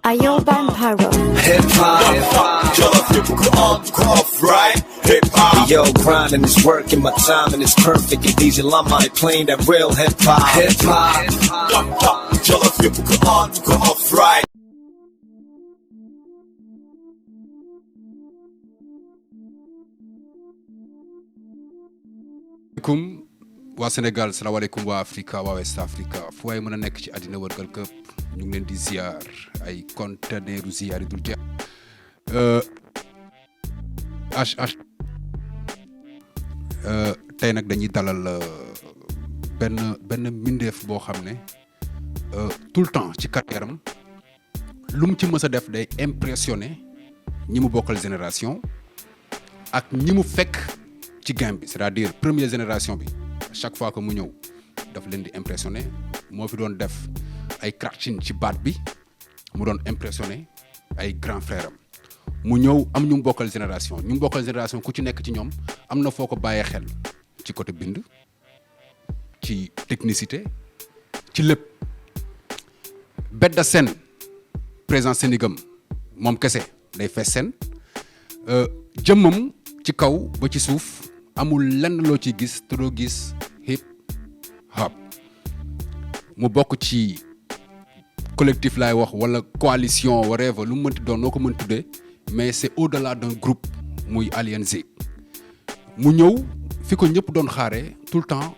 Ayo Vampiro. Hip hop, Jollof off right. Hip hop. yo, grinding is working, my timing is perfect. And DJ Lama ain't playing that real hip hop. Hip hop, Jollof off right. salaamaaleykum waa Sénégal salaamaaleykum waa Africa waa West Africa fu waay mën a nekk ci àddina wërgal këpp ñu ngi leen di ziar ay conteneeru ziar yi dul jeex tey nag dañuy dalal benn mbindeef boo xam ne tout le temps ci carrière am lu mu ci mës a def day impressionné ñi mu bokkal génération ak ñi mu fekk ci game bi c'est-à-dire première génération bi chaque fois que mu ñëw daf leen di impressionné moo fi doon def ay crachin ci baat bi mu doon impressionné ay grand frère am mu ñëw am ñu mu bokkal génération ku ci nekk ci ñoom am na foo ko bàyyee xel ci côté bind ci technicité ci lépp bedda scène présent Sénégam moom kese day fees scène jëmmam ci kaw ba ci suuf amul lenn loo ciy gis te doo gis hip hop mu bokk ci collectif laay wax wala coalition whatever lu mu mënti doon noo ko mën tuddee mais c'est au-delà d'un groupe muy Alien Zik mu ñëw fi ko ñëpp doon xaaree tout le temps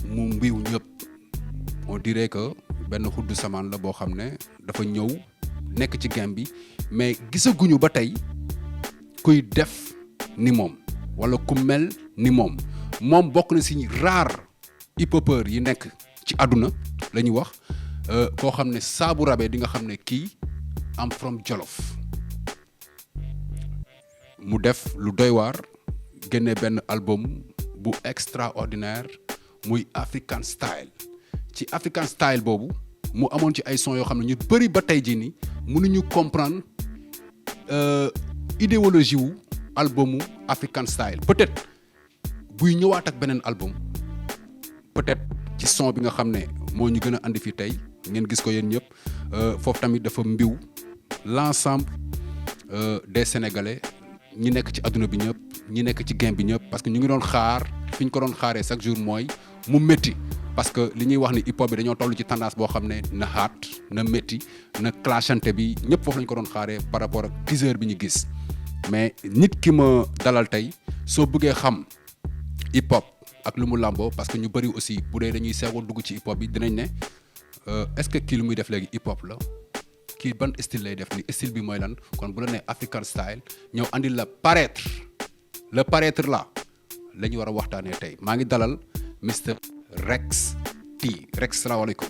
mu mbiw ñëpp on dirait que benn xuddu samaan la boo xam ne dafa ñëw nekk ci game bi mais gisaguñu ba tey kuy def ni moom wala ku mel ni moom bokk na si rare hip-hopeur yi nekk ci àdduna la ñuy wax koo xam ne saabu rabee di nga xam ne kii am from Jolof mu def lu doy waar génne benn album bu extraordinaire muy African Style ci African Style boobu mu amoon ci ay son yoo xam ne ñu bëri ba tey jii nii mënuñu comprendre idéologie wu albumu African Style peut-être buy ñëwaat ak beneen album peut-être ci son bi nga xam ne moo ñu gën a andi fii tey ngeen gis ko yéen ñëpp foofu tamit dafa mbiw l'ensemble des Sénégalais ñi nekk ci adduna bi ñëpp ñi nekk ci game bi ñëpp parce que ñu ngi doon xaar fi ñu ko doon xaaree chaque jour mooy mu métti parce que li ñuy wax ni hip hop bi dañoo toll ci tendance boo xam ne na hard na métti na clashante bi ñëpp foofu lañ ko doon xaaree par rapport ak teaser bi ñu gis mais nit ki ma dalal tey soo bëggee xam hip hop ak lu mu làmboo parce que ñu bëri aussi bu dee dañuy sew a dugg ci hip hop bi dinañ ne est-ce que kii lu muy def léegi hip hop la kii ban style lay def ni style bi mooy lan kon bu la nee African Style ñëw andi la paraître là la ñu war a waxtaanee tey maa ngi dalal Mr Rex T Rex salaamaaleykum.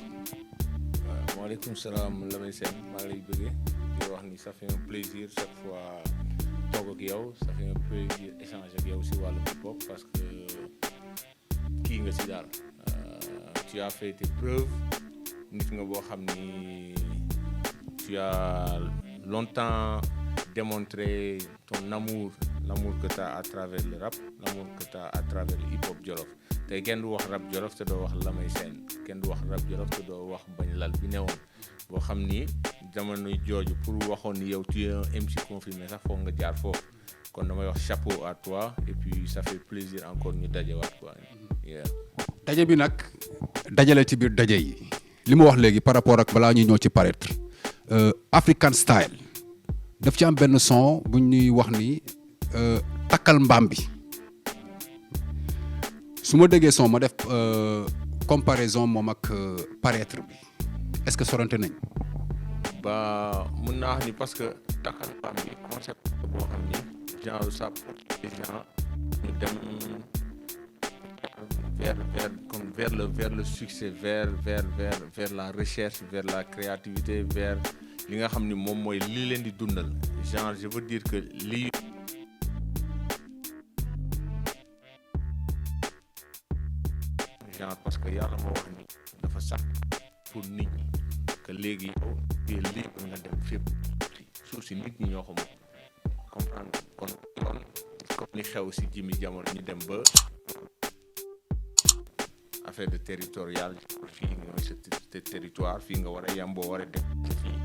waaw maaleykum salaam Lamine Sène maa ngi lay bëggee di wax ni ça fait un plaisir chaque fois toog ak yow ça fait un plaisir échanger ak yow si wàllu hip hop parce que kii nga si daal tu as fait tes preuves nit nga boo xam ni tu as longtemps démontré ton amour que tu as à travers le rap l'amour que tu as à travers le hip hop Jolof tey kenn du wax rap Jolof te doo wax Lamine Sène kenn du wax rap Jolof te doo wax bañ lal bi newoon boo xam ni jamono jooju pour waxoon ni yow tu es un MC confirmé sax foog nga jaar foofu kon damay wax chapeau à toi et puis ça fait plaisir encore ñu dajewaat quoi. daje bi nag dajale ci biir daje yi li ma wax léegi par rapport ak balaa ñuy ñëw ci paraître African Style daf ci am benn son bu ñuy wax ni takkal mbaam bi su ma déggee son ma def comparaison moom ak paraître bi est-ce que sorante nañ. ba mun naa wax ni parce que takkal mbaam bi concept boo xam ni genre ça pour les gens ñu dem vers le succès vers la recherche vers la créativité vers li nga xam ni moom mooy lii leen di dundal genre je veux dire que lii genre parce que yàlla moo wax ni dafa sax pour nit ñi que léegi yow tu es libre nga dem fépp suuf si nit ñi ñoo ko moom comprendre kon comme li xew si jimi jamono ñu dem ba affaire de territorial fii mooy sa territoire fii nga war a yem boo war a def fii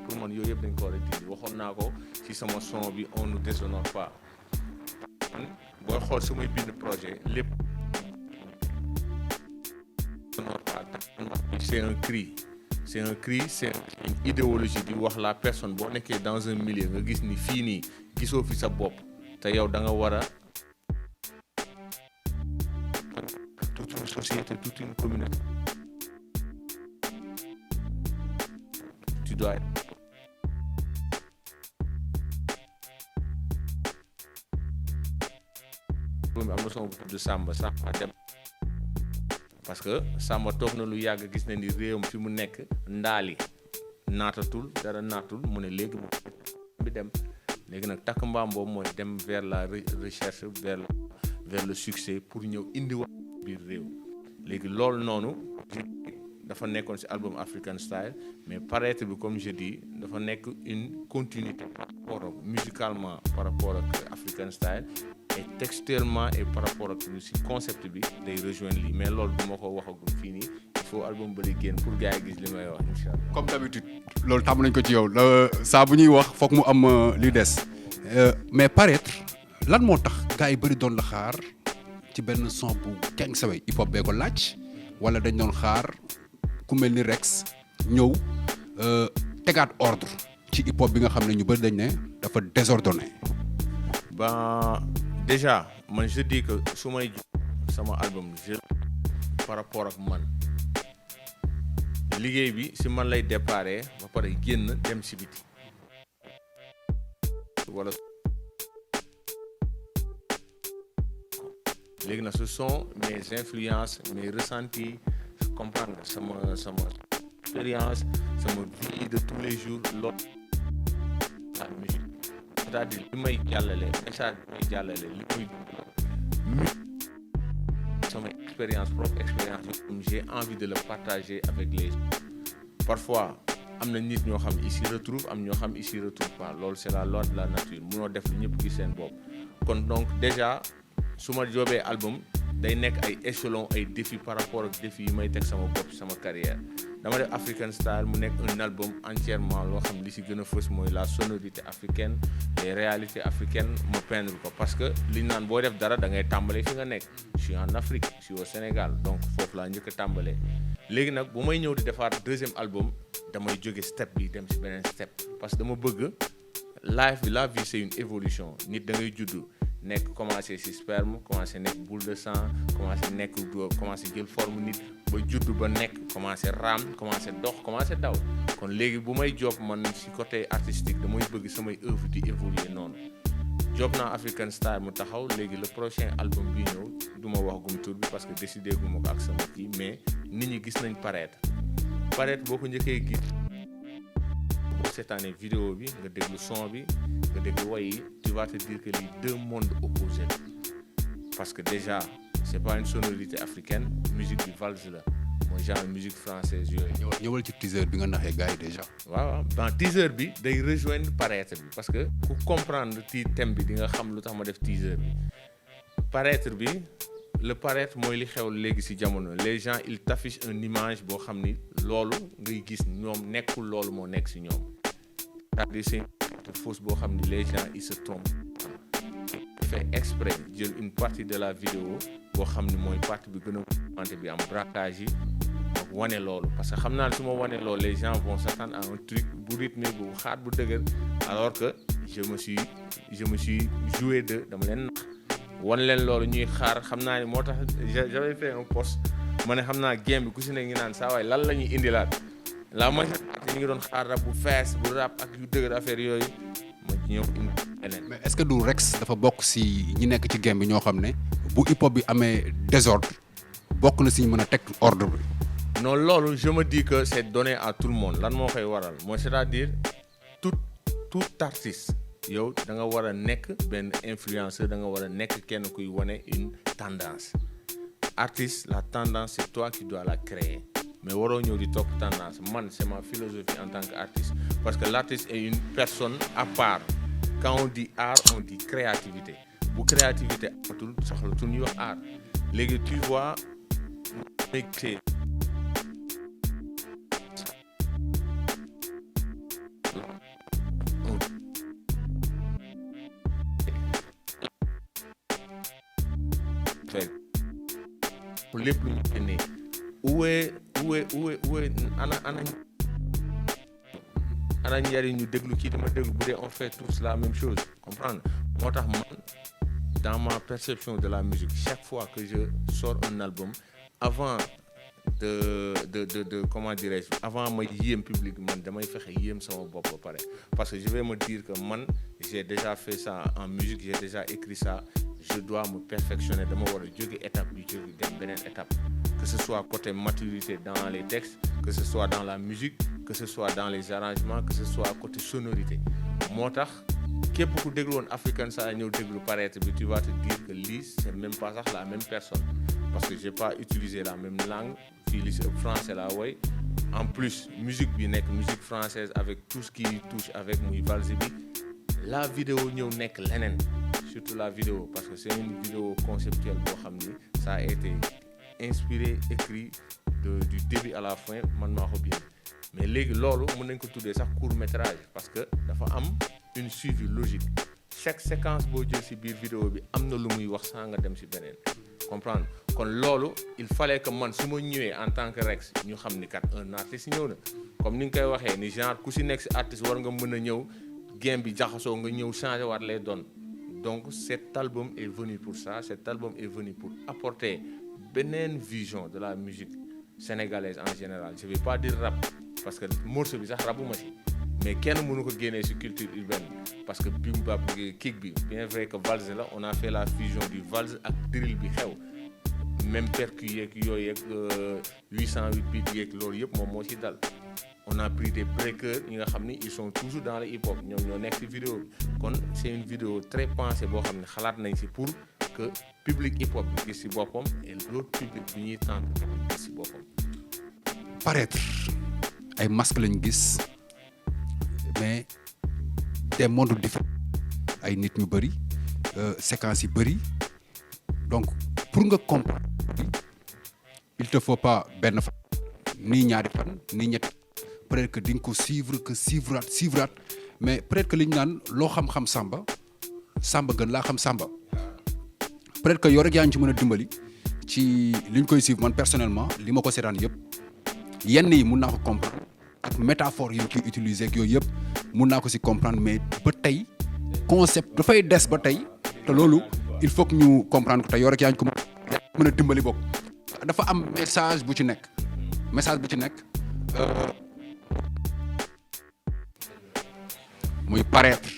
pour man yooyu yëpp dañ ko war a dindi waxoon naa ko ci sama son bi on ne déshonore pas booy xool su may bind projet lépp c'est un cri c'est une idéologie di wax la personne boo nekkee dans un milieu nga gis ni fii nii gisoo fi sa bopp te yow da nga war a toute une société toute une communauté tu dois être am na son de Samba dem parce que Samba toog na lu yàgg gis na ni réewam fi mu nekk ndaali naatatul dara naatul mu ne léegi bi dem léegi nag takk mbaam boobu mooy dem vers la recherche vers le succès pour ñëw indi wax biir réew léegi loolu noonu dafa nekkoon ci album African Style mais paraître bi comme je dis dafa nekk une continuité par rapport ak musicalement par rapport ak African Style et textuellement et par rapport ak ci concept bi day rejoindre lii mais loolu du ma ko waxagum fii nii il faut album bëri génn pour gars yi gis li may wax incha allah. comme d'habitude loolu tàmm nañ ko ci yow saa bu ñuy wax foog mu am li des mais paraître lan moo tax gars yi bëri doon la xaar ci benn son bu keng saway hip hop bee ko laaj wala dañ doon xaar ku mel ni Rex ñëw tegaat ordre ci hip hop bi nga xam ne ñu bëri dañ ne dafa désordonné. Ben déjà man je dis que su may sama album par rapport ak man liggéey bi si man lay déparé ba pare génn dem si biti wala léegi nag ce sont mes influences mes ressentis comprendre sama expérience sama vie de tous les jours loolu la musique c'est-à-dire li may jàllale message bi may jàllale li muy sama expérience propre expérience comme j'ai envie de le partager avec les gens parfois am na nit ñoo xam ils s'y retrouvent am ñoo xam ils s'y retrouvent pas loolu c'est la loi de la nature munoo def li ñëpp gis seen bopp kon donc déjà su ma joobee album day nekk ay échelon ay défis par rapport ak défis yi may teg sama bopp sama carrière dama def African Style mu nekk un album entièrement loo xam li si gën a fës mooy la sonorité africaine les réalités africaines ma peindre ko parce que li naan boo def dara da ngay tàmbalee fi nga nekk je suis en Afrique je suis au Sénégal donc foofu laa njëkk a tàmbalee léegi nag bu may ñëw di defaat deuxième album damay jóge step bi dem si beneen step parce que dama bëgg life bi la vie c'est une évolution nit da ngay juddu nekk commencé ci sperme commencé nekk boule de sang commencé jël forme nit ba juddu ba nekk commencé raam commencé dox commencé daw kon léegi bu may job man ci côté artistique damay bëgg samay œuvre di évoluer noonu job naa African Style mu taxaw léegi le prochain album bi ñëw du ma wax gum tur bi parce que décidé gu ma ko ak sama kii mais nit ñi gis nañ paraître boo ko njëkkee gis cette année vidéo bi nga déglu son bi nga déglu woy yi tu vas te dire que les deux mondes opposés parce que déjà c'est pas une sonorité africaine musique bi valse la mooy genre musique française yooyu. ñëwal ci teaser bi nga naxee gars yi déjà. waaw dans teaser bi day rejoindre paraître bi parce que ku comprendre ci thème bi di nga xam lu tax ma def teaser bi paraître bi le paraître mooy li xew léegi ci jamono les gens ils t'affichent une image boo xam ni loolu ngay gis ñoom nekkul loolu moo nekk ci ñoom c'est-à-dire c'est une fausse boo xam ni les gens ils se trompent fait exprès jël une partie de la vidéo boo xam ni mooy partie bi gën a commenté bi am braquage yi ak wane loolu parce que xam naa ne su ma wane loolu les gens vont s'attendre à un truc bu rythme bu xaat bu dëgër alors que je me suis joué de dama leen nax wan leen loolu ñuy xaar xam naa ni moo tax j'avais fait un post ma ne xam naa game bi ku si ne ngi naan saa waay lan la ñuy indilaat la majeure partie ñu ngi doon xaar rap bu fees bu rap ak yu dëgër affaire yooyu ma ñëw indi leneen. mais est-ce que du Rex dafa bokk si ñi nekk ci game bi ñoo xam ne bu hip hop bi amee désordre bokk na si ñu mën a teg ordre bi. non loolu je me dis que c'est donné à tout le monde lan moo koy waral mooy c'est-à-dire tout artiste yow da nga war a nekk benn influenceur da nga war a nekk kenn kuy wane une tendance artiste la tendance c'est toi qui dois la créer mais waroo ñëw di topp tendance man c'est ma philosophie en tant qu'artiste parce que l'artiste est une personne à part quand on dit art on dit créativité bu créativité amatul soxla tu ñuy wax art léegi tu vois mixé pour lépp lu ñu génnee où est ana njariñ ñu déglu kii dama déglu bu dee on fait tous la même chose comprendre moo tax man dans ma perception de la musique chaque fois que je sors un album avant de comment dirais-je avant ma yéem public man damay fexe yéem sama bopp ba pare parce que je vais me dire que man j'ai déjà fait ça en musique j'ai déjà écrit ça je dois me perfectionner dama war a jóge étape bi jóge dem beneen étape que ce soit côté maturité dans les textes que ce soit dans la musique que ce soit dans les arrangements que ce soit côté sonorité moo tax képp ku déglu woon African Saa ñëw déglu paraître bi tu vas te dire que lii c'est même pas sax la même personne parce que j'ai pas utilisé la même langue fii li si ëpp français la woy en plus musique bi nekk musique française avec tout ce qui touche avec muy valse bi la vidéo ñëw nekk leneen surtout la vidéo parce que c'est une vidéo conceptuelle boo xam ni ça a été inspiré écrit du début à la fin man maa ko bind mais léegi loolu mën nañ ko tuddee sax court métrage parce que dafa am une suivi logique chaque séquence boo jël ci biir vidéo bi am na lu muy wax saa nga dem ci beneen comprendre kon loolu il fallait que man su ma ñëwee en tant que Rex ñu xam ni kat un artiste ñëw na comme ni nga koy waxee ni genre ku ci nekk ci artiste war nga mën a ñëw game bi jaxasoo nga ñëw changer waat lay doon donc cet album est venu pour ça cet album est venu pour apporter beneen vision de la musique sénégalaise en général je vais pas dire rap parce que morceau bi sax rapuma ci mais kenn mënu ko génnee ci culture urbaine parce que bim bap kick bi bien vrai que valse la on a fait la fusion du valse ak drill bi xew même percu yeeg yooyu yeeg 808 beat yeeg loolu yëpp moom moo ci dal on a pris des breakers yi nga xam ni ils sont toujours dans le hip hop ñoom ñoo nekk ci vidéo bi kon c'est une vidéo très pensée boo xam ne xalaat nañ ci pour que public hip hop bi gis ci boppam et l'autre public bi ñuy tenter gis ci boppam. paraître ay masques lañ gis mais des mondes différents ay nit ñu bëri séquences yi bëri donc pour nga comprendre il te faut pas benn fan nii ñaari fan nii ñetti peut-être que di nga ko suivraat mais peut-être que li ñu naan loo xam-xam Samba gën laa xam Samba peut-être que yow rek yaa ngi ci mën a dimbali ci li ñu koy suivre man personnellement li ma ko seetaan yëpp yenn yi mun naa ko comprendre ak métaphore yi ñu koy utiliser ak yooyu yëpp mun naa ko ci comprendre mais ba tey concept dafay des ba tey te loolu il faut que ñu comprendre ko te yow rek yaa ngi ko mën a dimbali bokk dafa am message bu ci nekk muy paraître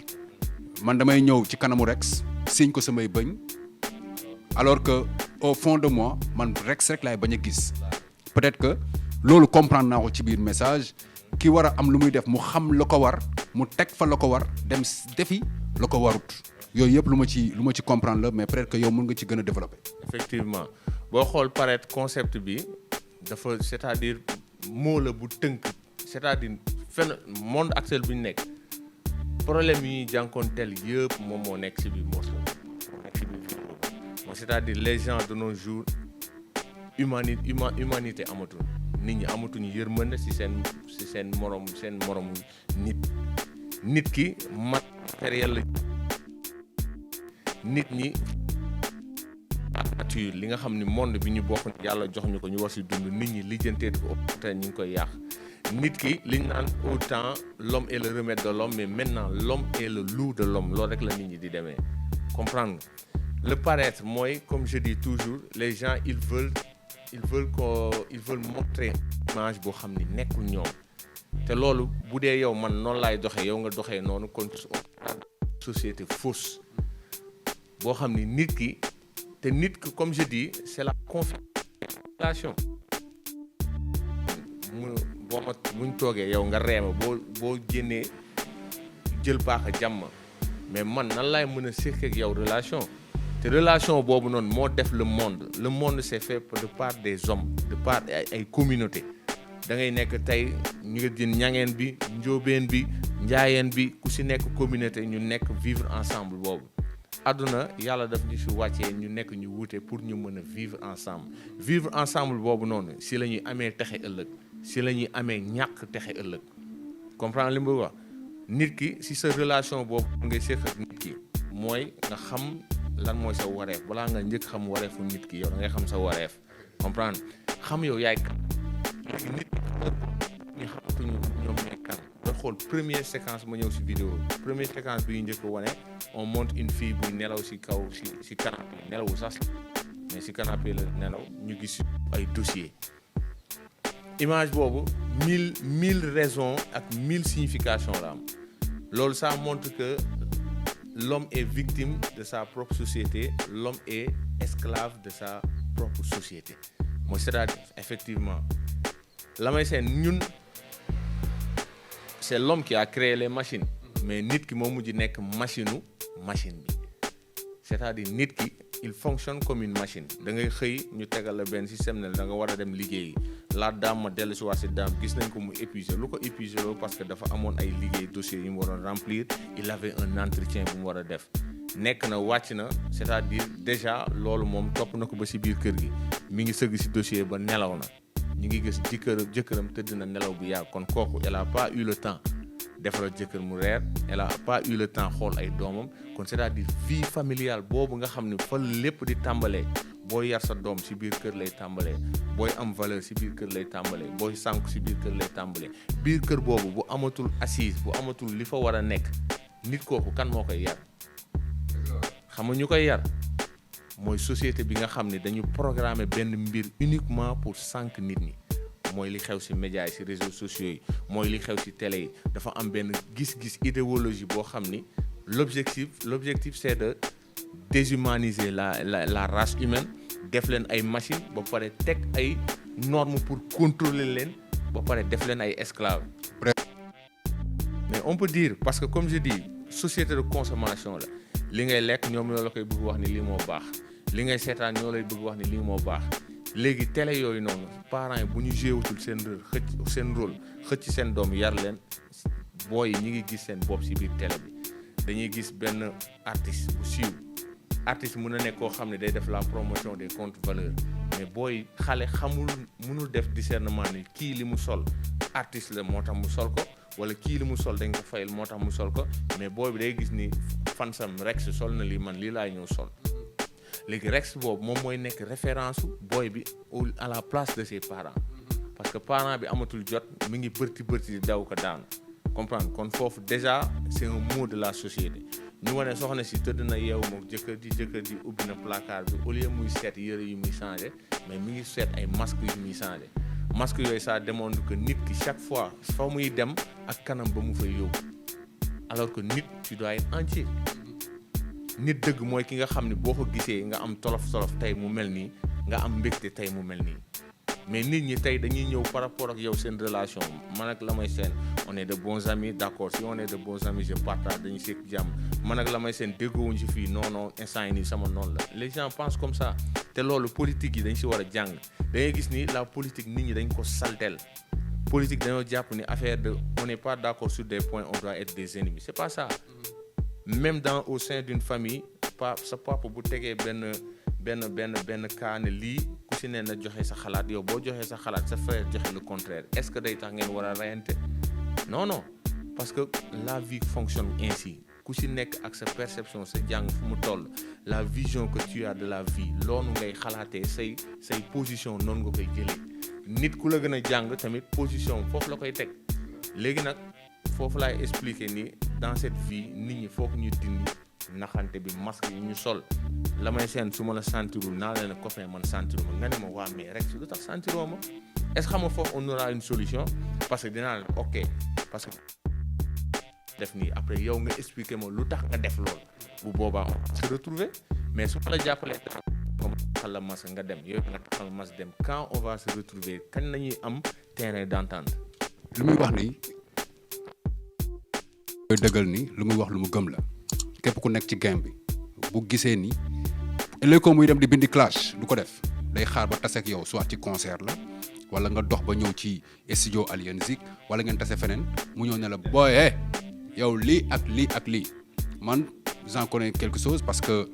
man damay ñëw ci kanamu Rex siñ ko samay bëñ alors que au fond de moi man Rex rek laay bañ a gis peut-être que loolu comprendre naa ko ci biir message ki war a am lu muy def mu xam la ko war mu teg fa la ko war dem defi la ko warut yooyu yëpp lu ma ci comprendre la mais peut-être que yow mën nga ci gën a développer. effectivement boo xool paraître concept bi dafa c'est-à-dire moo la bu tënk c'est-à-dire fenn monde actuel bu ñu nekk problème yi ñuy jànkoonteel yëpp moom moo nekk ci biir morceau moo nekk ci biir vidéo bi c'est-à-dire les gens de nos jours humanité amatul nit ñi amatuñu yërmande ci seen morom nit ki matériel la nit ñi nature li nga xam ni monde bi ñu bokk yàlla jox ñu ko ñu war ci dund nit ñi lijjanteet ko te ñu ngi koy yàq nit ki liñ naan autant l'homme est le remède de l'homme mais maintenant l'homme est le loup de l'homme loolu rek la nit ñi di demee comprendre nga le paraître mooy comme je dis toujours les gens ils veulent montrer image boo xam ni nekkul ñoom te loolu bu dee yow man noonu laay doxee yow nga doxee noonu kon société fausse boo xam ni nit ki comme je dis c'est la configuration buñ toogee yow nga reema boo génnee jël baax a jàmm mais man nan laay mën a séq ak yow relation te relation boobu noonu moo def le monde c'est fait de part des hommes de part ay communauté da ngay nekk tey ñu nga jën ñangeen bi njóobeen bi njaayeen bi ku si nekk communauté ñu nekk vivre ensemble boobu àdduna yàlla daf ñu fi wàccee ñu nekk ñu wuute pour ñu mën a vivre ensemble boobu noonu si la ñuy amee texe ëllëg si la ñuy amee ñàkk texe ëllëg comprendre li mu wax nit ki si sa relation boobu ngay seq ak nit ki mooy nga xam lan mooy sa wareef balaa nga njëkk xam wareefu nit ki yow da ngay xam sa wareef comprendre xam yow yaay kan nit ñu xamatuñu ñoom ñooy kan da xool première séquence ma ñëw si vidéo première séquence bi ñu njëkk wane on montre une fille buy nelaw si kaw si canapé nelawul sax mais si canapé la nelaw ñu gis ay dossier image boobu mille raisons ak 1000 significations la am loolu ça montre que l'homme est victime de sa propre société l'homme est esclave de sa propre société mooy c'est-à-dire effectivement la may seen ñun c'est l'homme qui a créé les machines mais nit ki moo mujj nekk machine bi c'est-à-dire nit ki il fonctionne comme une machine da ngay xëy ñu tegal la benn système ne da nga war a dem liggéeyi la dame ma dellu si waat si dame gis nañ ko mu épuisé lu ko épuisé loolu parce que dafa amoon ay liggéey dossiers yu mu waroon remplir il avait un entretien bu mu war a def nekk na wàcc na c'est-à-dire déjà loolu moom topp na ko ba si biir kër gi mi ngi sëgg si dossier ba nelaw na ñu ngi gis jëkkëram tëdd na nelaw bu yàgg kon kooku elle a pas eu le temps defaral jëkkër mu reer elle a pas eu le temps xool ay doomam kon c'est-à-dire vie familiale boobu nga xam ne fa lépp di tàmbalee booy yar sa doom si biir kër lay tàmbalee booy am valeur si biir kër lay tàmbalee booy sànku si biir kër lay tàmbalee biir kër boobu bu amatul assise bu amatul li fa war a nekk nit kooku kan moo koy yar xam nga ñu koy yar mooy société bi nga xam ne dañu programmer benn mbir uniquement pour sànq nit ñi mooy li xew ci médias yi ci réseaux sociaux yi mooy li xew ci télé yi dafa am benn gis-gis idéologie boo xam ni l'objectif c'est de déshumaniser la race humaine def leen ay machines ba pare teg ay normes pour contrôler leen ba pare def leen ay esclaves. mais on peut dire parce que comme je dis société de consommation la li ngay lekk ñoom ñoo la koy bëgg wax ni lii moo baax li ngay seetaan ñoo lay bëgg wax ni lii moo baax léegi télé yooyu noonu parents yi bu ñu jéewatul seen rôle xëcc seen doom yar leen booy yi ñi ngi gis seen bopp ci biir télé bi dañuy gis benn artiste bu siiw artiste mën na nekk koo xam ne day def la promotion des comptes valeurs mais booy xale mënul def discernement ni kii li mu sol artiste la moo tax mu sol ko wala kii li mu sol dañ ko fayal moo tax mu sol ko mais booy bi day gis ni fansam Rex sol na lii man lii laay ñëw sol léegi Rex boobu moom mooy nekk référence booy bi à la place de ses parents parce que parent bi amatul jot mi ngi bërti di daw ko daanu comprendre kon foofu déjà c'est un mot de la société ñu wane soxna si tëdd na yeewu moom jëkkër ji ubbi na placard bi au lieu muy seet yëre yu muy changé mais mi ngi seet ay masques yu muy changé masques yooyu ça démontre que nit ki chaque fois fa muy dem ak kanam ba mu fay yóbbu alors que nit tu dois être entier nit dëgg mooy ki nga xam ne boo ko gisee nga am tolof tey mu mel nii nga am mbégte tey mu mel nii mais nit ñi tey dañuy ñëw par rapport ak yow seen relation man ak la may seen on est de bons amis d'accord si on est de bons amis je partage dañuy seq jàmm man ak la may seen déggoowuñ ci fii non instant yi nii sama noonu la les gens pensent comme ça te loolu politique yi dañ si war a jàng da ngay gis ni la politique nit ñi dañ ko saltel politique dañoo jàpp ni affaire de on n'est pas d'accord sur des points on doit être des ennemis c'est pas ça même au sein d'une famille sa papa bu tegee benn cas ne lii ku si ne na joxe sa xalaat yow boo joxee sa xalaat sa frère joxe le contraire est-ce que day tax ngeen war a reyante non parce que la vie fonctionne ainsi ku si nekk ak sa perception sa jàng fu mu toll la vision que tu as de la vie loolu ngay xalaatee say position noonu nga koy jëlee nit ku la gën a jàng tamit position foofu la koy teg léegi nag foofu laay expliquer ni dans cette vie nit ñi foog ñu dindi naxante bi masque yi ñu sol la may seen su ma la sentirul naa leen copain man sentiruma nga ne ma waa mais rek lu tax sentiroo ma est-ce que xam nga foofu on aura une solution parce que dinaa leen ok parce que def nii après yow nga expliquer ma lu tax nga def loolu bu boobaa on se retrouver mais su ma la jàppalee nga taxal la masque nga dem yow nga taxal masque dem quand on va se retrouver kañ nañuy am terrain d'entente. lu muy wax ni koy dëggal ni lu muy wax lu mu gëm la képp ku nekk ci game bi bu gisee ni ëllëg ko muy dem di bindi clash du ko def day xaar ba tase ak yow soit ci concert la wala nga dox ba ñëw ci studio Alien Zik wala ngeen tase feneen mu ñëw ne la booy yow lii ak lii ak lii man j'en connais quelque chose parce que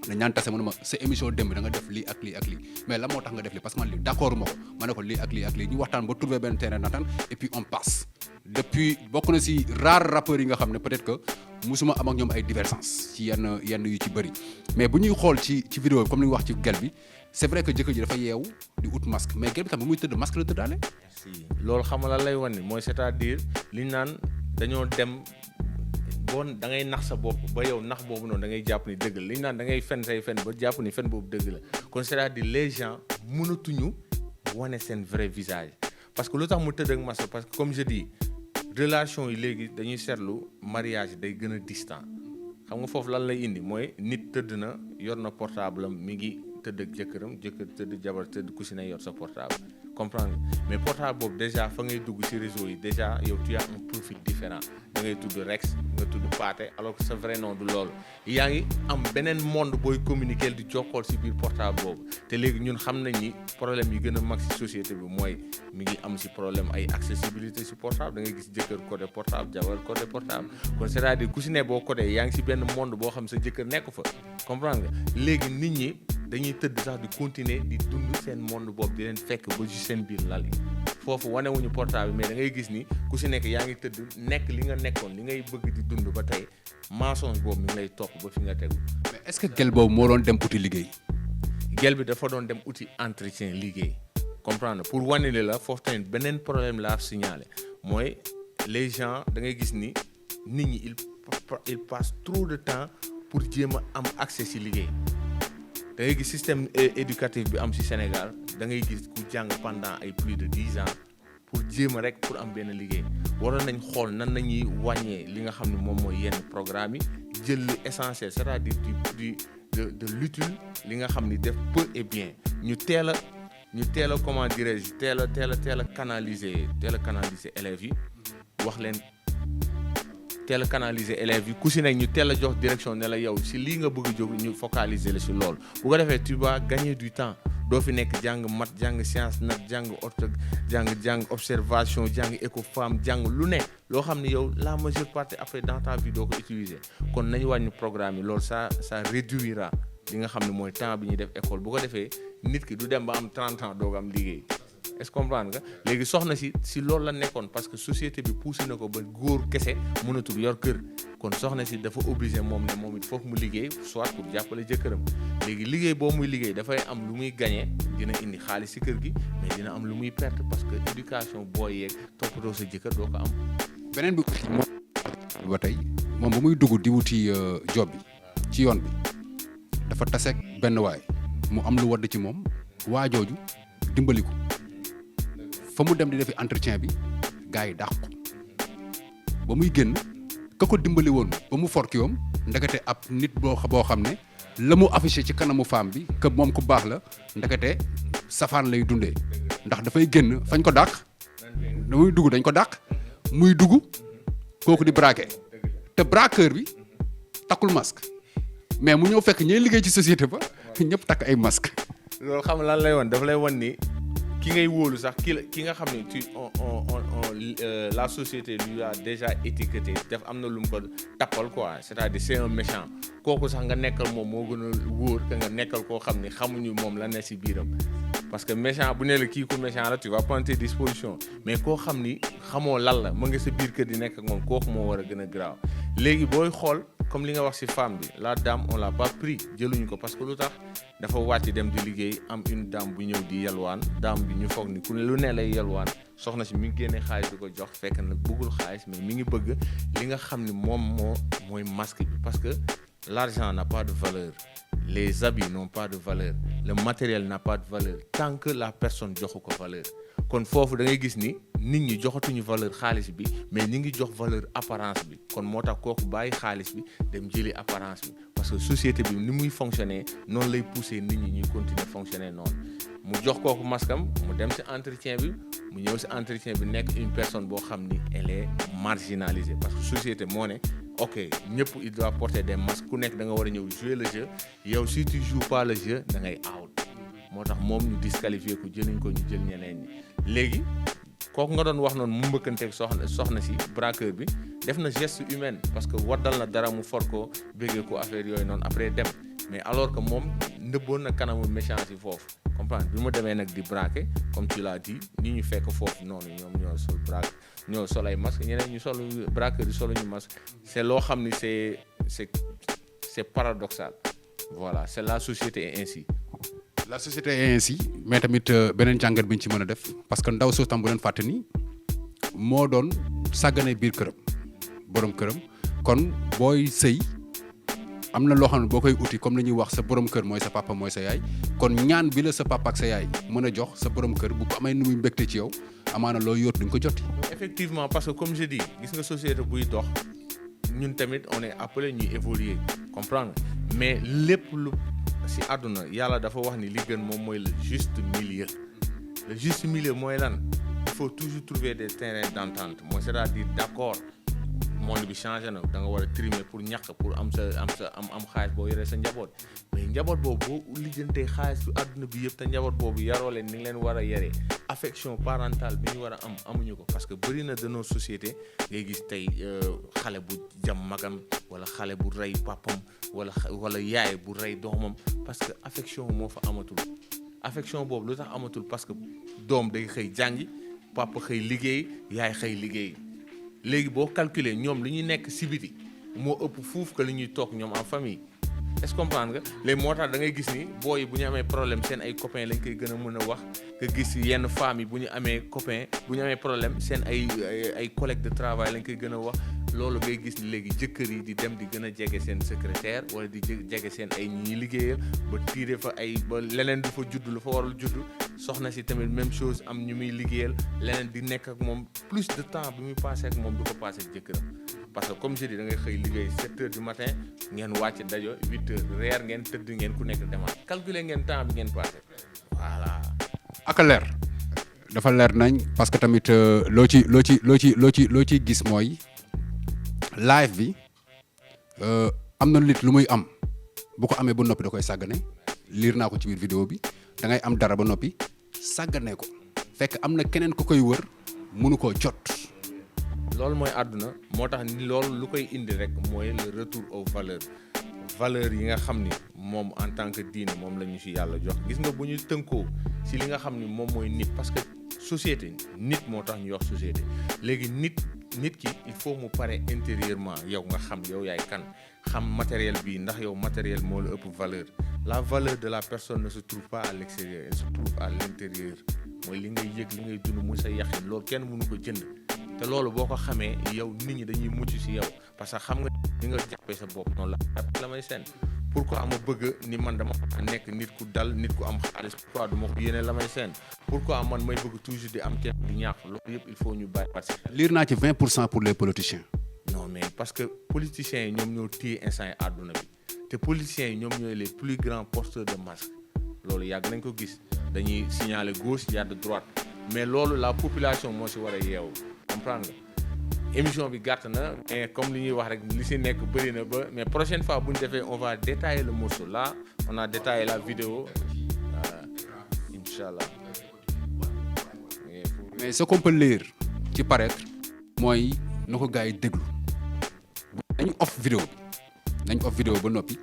dañ naan tase mu ne ma sa émission démb da nga def lii ak lii ak lii mais la moo tax nga def lii parce que man lii d'accord ma ko ma ne ko lii ak lii ak lii ñu waxtaan ba trouver benn terrain d'entente et puis on passe depuis bokk na si rare rappeurs yi nga xam ne peut-être que musuma am ak ñoom ay divergence ci yenn yu ci bëri mais bu ñuy xool ci vidéo bi comme li nga wax ci gel bi c'est vrai que jëkkër ji dafa yeewu di ut masque mais gel bi tam bu muy tëdd masque la tëddaale. merci loolu xam nga lan lay wan ni mooy c'est-à-dire li ñu naan dañoo dem bon da ngay nax sa bopp ba yow nax boobu noonu da ngay jàpp ni dëgg la li ñu naan da ngay fen say fen ba jàpp ni fen boobu dëgg la kon c'est-à-dire les gens mënatuñu wane seen vrai visage parce que lu tax mu tëdd ak masque parce que comme je dis relation yi léegi dañuy seetlu mariage day gën a distant xam nga foofu lan lay indi mooy nit tëdd na yor na portable am mi ngi tëdd ak jëkkër tëdd jabar tëdd ku si ne yor sa portable comprendre mais portable boobu déjà fa ngay dugg ci réseau yi déjà yow tu as un profil différent da ngay tudd Rex nga tudd Pathé alors que sa vrai nom du loolu yaa ngi am beneen monde booy communiquer di jokkool ci biir portable boobu te léegi ñun xam nañ ni problème yi gën a mag ci société bi mooy mi ngi am ci problème ay accessibilité ci portable da ngay gis jëkkër côté portable jabar côté portable kon c'est-à-dire ku ci ne boo côté yaa ngi ci benn monde boo xam sa jëkkër nekk fa comprendre nga léegi nit ñi dañuy tëdd sax di continuer di dund seen monde boobu di leen fekk ba ci seen biir lal yi foofu wanewuñu portable mais da ngay gis ni ku ci nekk yaa ngi tëdd nekk li nga nekkoon li ngay bëgg di dund ba tey mensonge boobu mi ngi lay topp ba fi nga tegu. mais est-ce que gel boobu moo doon dem uti liggéey. gel bi dafa doon dem uti entretien liggéey comprendre pour wane la foofu tamit beneen problème laa signalé mooy les gens da ngay gis ni nit ñi il passe trop de temps pour jéem a am accès ci liggéey. da ngay gis système éducatif bi am ci Sénégal da ngay gis ku jàng pendant ay plus de 10 ans pour jéem a rek pour am benn liggéey waroon nañ xool nan nañuy wàññee li nga xam ne moom mooy yenn programme yi jël lu essentiel c'est-à-dire de l'utile li nga xam ni def peu et bien ñu teel a comment dirais-je teel a canaliser élèves yi wax leen teel a canaliser élèves yi ku si nekk ñu teel a jox direction ne la yow si lii nga bëgg a jóg ñu focaliser la si loolu bu ko defee tu vas gagner du temps doo fi nekk jàng mat jàng science nat jàng jàng observation jàng écofam jàng lu ne loo xam ne yow la majeure partie après dans ta vie doo ko utiliser kon nañu wàññi programme yi loolu ça réduira li nga xam ne mooy temps bi ñuy def école bu ko defee nit ki du dem ba am 30 ans doog am liggéey est-ce que comprendre nga léegi soxna si loolu la nekkoon parce que société bi poussé na ko ba góor kese mënatul yor kër kon soxna si dafa obligé moom it foog mu liggéey soit pour jàppale jëkkëram léegi liggéey boo muy liggéey dafay am lu muy gagné dina indi xaalis si kër gi mais dina am lu muy perte parce que éducation boo yeeg toppatoo sa jëkkër doo ko am. beneen bi ba tey moom ba muy dugg di wuti job bi ci yoon bi dafa taseeg benn waay mu am lu wadd ci moom waa jooju dimbali ko. fa mu dem di defi entretien bi gars yi dàq ko ba muy génn ka ko dimbali woon ba mu forki yoom ndekete ab nit boo xam ne la mu affiché ci kanamu femme bi que moom ku baax la ndekete safaan lay dundee ndax dafay génn fañ ko dàq da muy dugg dañ ko dàq muy dugg kooku di braqué te braqueur bi takkul masque mais mu ñëw fekk ñooy liggéey ci société ba ñëpp takk ay masque loolu xam lan lay woon dafa lay won ni ki ngay wóolu sax ki nga xam ne la société lui a déjà étiqueté def am na lu mu ko tappal quoi c'est-à-dire c'est un méchant kooku sax nga nekkal moom moo gën a wóor que nga nekkal koo xam ne xamuñu moom la ne ci biiram parce que méchant bu ne la kii ku méchant la tu vas prendre tes dispositions mais koo xam ni xamoo lan la ma nga sa biir kër di nekk ak moom kooku moo war a gën a grave léegi booy xool comme li nga wax ci femme bi la dame on l'a pas pris jëluñu ko parce que lu tax dafa wàcc dem di liggéey am une dame bu ñëw di yalwaan dame bi ñu foog ni ku ne lu ne lay yalwaan soxna si mi ngi génne xaalis di ko jox fekk na bëggul xaalis mais mi ngi bëgg li nga xam ni moom mooy masque bi parce que l'argent n'a pas de valeur les habits n'ont pas de valeur le matériel n'a pas de valeur tant que la personne joxu ko valeur kon foofu da ngay gis ni nit ñi joxatuñu valeur xaalis bi mais ñi ngi jox valeur apparence bi kon moo tax kooku bàyyi xaalis bi dem jëli apparence bi parce que société bi ni muy fonctionner noonu lay pousser nit ñi ñuy continuer fonctionner noonu mu jox kooku maskam mu dem ci entretien bi mu ñëw ci entretien bi nekk une personne boo xam ni elle est marginalisée parce que société moo ne ok ñëpp il doit porter des masques ku nekk da nga war a ñëw jouer le jeu yow si tu joues pas le jeu da ngay out moo tax moom ñu disqualifier ko jëluñ ko ñu jël ñeneen ñi léegi kooku nga doon wax noonu mu mbëkkanteeg soxna si braqueur bi def na geste humain parce que waddal na dara mu for ko béggee ko affaire yooyu noonu après dem mais alors que moom nëbboon na kanamu méchance yi foofu comprendre bi mu demee nag di braquer comme tu l'as dit ni ñu fekk foofu noonu ñoom ñoo sol braque ñoo sol ay masque ñeneen ñu sol braqueur yi solo ñu masque c'est loo xam ni c'est paradoxal voilà c'est la société est ainsi. La société est ainsi mais tamit beneen jàngat bi ñu ci mën a def parce que ndaw soo tam bu leen fàtte ni moo doon sàggane biir këram borom këram kon booy sëy am na loo xam ne boo koy uti comme la ñuy wax sa borom kër mooy sa papa mooy sa yaay kon ñaan bi la sa papa ak sa yaay mën a jox sa borom kër bu ko amee nu muy mbégte ci yow amaana loo yóot duñ ko joti. Effectivement parce que comme je dis gis nga société buy dox ñun tamit on est appelé ñuy évoluer comprendre mais lépp lu si àdduna yàlla dafa wax ni li gën moom mooy le juste milieu le juste milieu mooy lan il faut toujours trouver des terrains d'entente mooy c'est-à-dire d'accord monde bi changé na da nga war a trimer pour ñàkk pour am xaalis boo yoree sa njaboot mais njaboot boobu boo lijjantee xaalis su àdduna bi yëpp te njaboot boobu yaroo leen ni nga leen war a yaree affection parentale bi ñu war a am amuñu ko parce que bëri na de nos sociétés ngay gis tey xale bu jam magam wala xale bu rey papam wala yaay bu rey doomam parce que affection moo fa amatul affection boobu lu tax amatul parce que doom day xëy jàngi papa xëy liggéey yaay xëy liggéey léegi boo calculer ñoom li ñuy nekk si biti moo ëpp fuuf que li ñuy toog ñoom en famille est-ce que comprendre nga léegi moo tax da ngay gis ni booy bu ñu amee problème seen ay copains lañ koy gën a mën a wax nga gis yenn femmes yi bu ñu amee copain bu ñu amee problème seen ay collègues de travail lañ koy gën a wax loolu ngay gis ni léegi jëkkër yi di dem di gën a jege seen secrétaire wala di jege seen ay ñi liggéeyal ba tiire fa ba leneen du fa judd lu fa warul judd soxna si tamit même chose am ñu muy liggéeyal leneen di nekk ak moom plus de temps bi muy passé ak moom du ko passé ak jëkkëram parce que comme je dis da ngay xëy liggéey 7 heures du matin ngeen wàcc dajo 8 heures reer ngeen tëdd ngeen ku nekk demaat calculer ngeen temps bi ngeen passé voilà. ak leer dafa leer nañ parce que tamit loo ci gis mooy live bi am na nit lu muy am bu ko amee ba noppi da koy sàggane liir naa ko ci biir vidéo bi da ngay am dara ba noppi sàggane ko fekk am na keneen ku koy wër mënu koo jot. loolu mooy àdduna moo tax ni loolu lu koy indi rek mooy le retour aux valeurs yi nga xam ni moom en tant que diine moom la ñu ci yàlla jox gis nga bu ñu tënkoo ci li nga xam ni moom mooy nit parce que société nit moo tax ñu wax société léegi nit ki il faut mu pare intérieurement yow nga xam yow yaay kan xam matériel bi ndax yow matériel moo la ëpp valeur la valeur de la personne ne se trouve pas à l'extérieur elle se trouve à l'intérieur mooy li ngay yëg li ngay dund muy sa yaxin loolu kenn mënu ko jënd te loolu boo ko xamee yow nit ñi dañuy mucc ci yow parce que xam nga ni nga jàppee sa bopp noonu la may seen pourquoi ma bëgg ni man dama nekk nit ku dal nit ku am xaalis pourquoi du ma ko yéene la may seen pourquoi man may bëgg toujours di am kenn di ñàkk loolu yëpp il faut ñu bàyyi parce que liir naa ci 20% pour les politiciens. non mais parce que politiciens yi ñoom ñoo téye instant yi àdduna bi te politiciens yi ñoom ñooy les plus grands porteurs de masque loolu yàgg nañ ko gis dañuy signaler gauche yàdd droite mais loolu la population moo si war a yeewu comprendre nga émission bi gàtt na mais comme li ñuy wax rek li si nekk bëri na ba mais prochaine fois bu ñu defee on va détailler le morceau là on a détaillé la vidéo inchallah mais ce qu'on peut lire ci paraître mooy na ko gars yi déglu nañu off vidéo ba noppi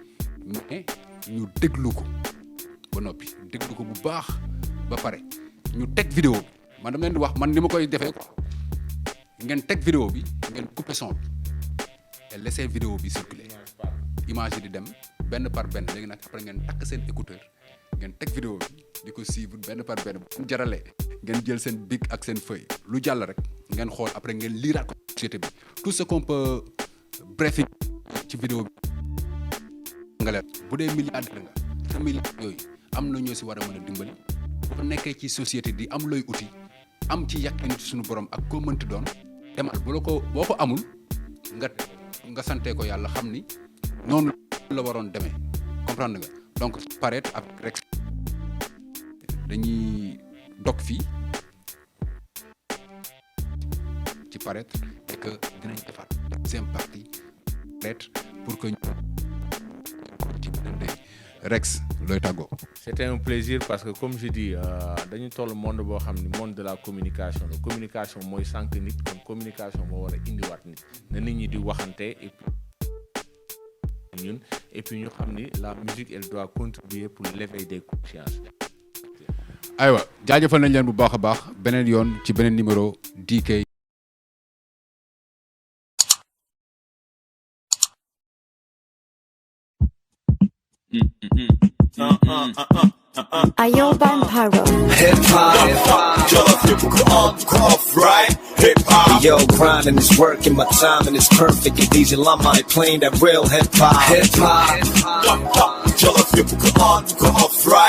mais ñu déglu ko ba noppi déglu ko bu baax ba pare ñu teg vidéo bi man dama leen di wax man ni ma koy defee quoi ngeen teg vidéo bi ngeen couper son bi et laisser vidéo bi circuler image yi di dem benn par benn léegi nag après ngeen takk seen écouteur ngeen teg vidéo bi di ko suivre benn par benn bu mu jaralee ngeen jël seen bic ak seen feuille lu jàll rek ngeen xool après ngeen liiraat ko société bi tout ce qu'on peut bref ci vidéo bi nga leen bu dee milliardaire nga te milliards yooyu am na ñoo si war a mën a dimbali bu nekkee ci société di am looy uti am ci yàqin ci suñu borom ak koo mënti doon demal boo ko amul nga sante ko yàlla xam ni noonu la waroon demee comprendre nga donc paraître avec rek dañuy dog fii ci paraître et que dinañ defaat deuxième partie paraître pour que ci beneen day Rex looy tàggoo. C'était un plaisir parce que comme je dis dañu toll monde boo xam ni monde de la communication la communication mooy sànq nit kon communication moo war a indiwaat nit na nit ñi di waxante et puis ñun et puis ñu xam ni la musique elle doit contribuer pour l'éveil des consciences. aywa jaajëfal nañ leen bu baax a baax beneen yoon ci beneen numéro DK. Ayo Vampiro. Hip hop, Just typical off right. Hip hop. yo, grinding is working, my timing is perfect. And DJ Llama ain't playing that real hip hop. Hip hop, Just typical off right.